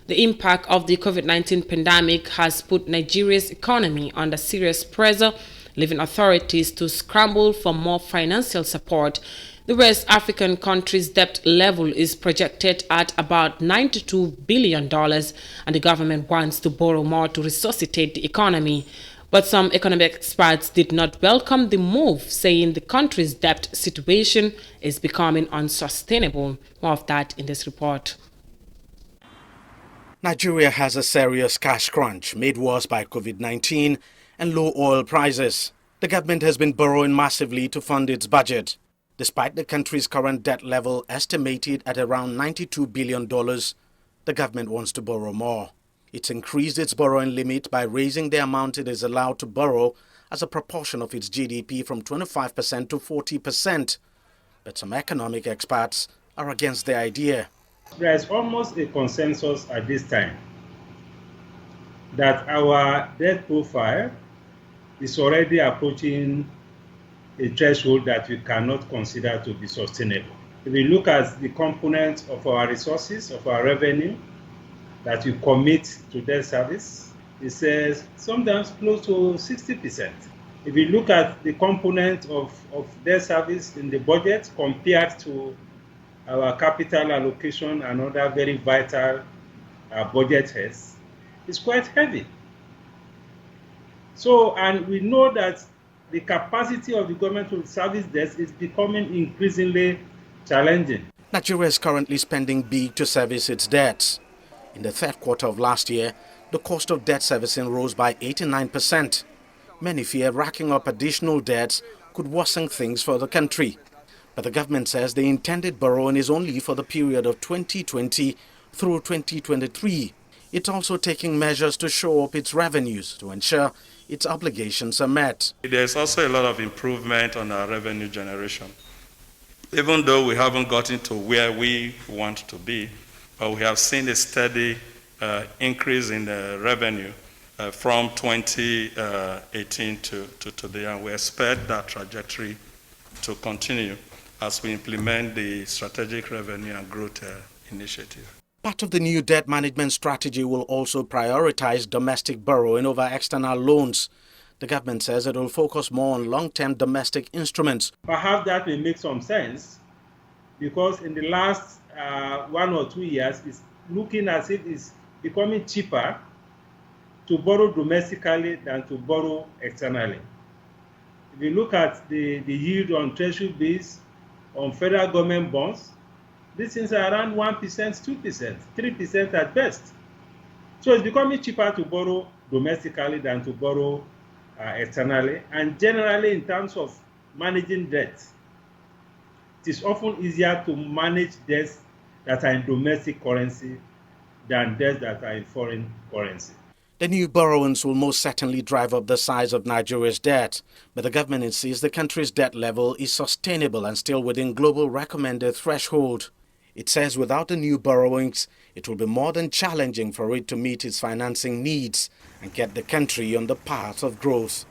The impact of the COVID-19 pandemic has put Nigeria's economy under serious pressure, leaving authorities to scramble for more financial support. The West African country's debt level is projected at about $92 billion, and the government wants to borrow more to resuscitate the economy. But some economic experts did not welcome the move, saying the country's debt situation is becoming unsustainable. More of that in this report. Nigeria has a serious cash crunch made worse by COVID-19 and low oil prices. The government has been borrowing massively to fund its budget. Despite the country's current debt level estimated at around $92 billion, the government wants to borrow more. It's increased its borrowing limit by raising the amount it is allowed to borrow as a proportion of its GDP from 25% to 40%. But some economic experts are against the idea. There is almost a consensus at this time that our debt profile is already approaching a threshold that we cannot consider to be sustainable. If we look at the components of our resources, of our revenue, that we commit to debt service, it says sometimes close to 60%. If we look at the component of debt service in the budget compared to our capital allocation and other very vital budget heads, it's quite heavy. So, and we know that the capacity of the government to service debts is becoming increasingly challenging. Nigeria is currently spending big to service its debts. In the third quarter of last year, the cost of debt servicing rose by 89%. Many fear racking up additional debts could worsen things for the country. But the government says the intended borrowing is only for the period of 2020 through 2023. It's also taking measures to shore up its revenues to ensure its obligations are met. There's also a lot of improvement on our revenue generation. Even though we haven't gotten to where we want to be, but we have seen a steady increase in the revenue from 2018 to today, and we expect that trajectory to continue as we implement the strategic revenue and growth initiative. Part of the new debt management strategy will also prioritize domestic borrowing over external loans. The government says it will focus more on long-term domestic instruments. Perhaps that may make some sense because in the last 1 or 2 years, it's looking as if it's becoming cheaper to borrow domestically than to borrow externally. If you look at the yield on treasury bills, on federal government bonds, these things are around 1%, 2%, 3% at best. So it's becoming cheaper to borrow domestically than to borrow externally. And generally, in terms of managing debt, it is often easier to manage debts that are in domestic currency than debts that are in foreign currency. The new borrowings will most certainly drive up the size of Nigeria's debt, but the government insists the country's debt level is sustainable and still within global recommended threshold. It says without the new borrowings, it will be more than challenging for it to meet its financing needs and get the country on the path of growth.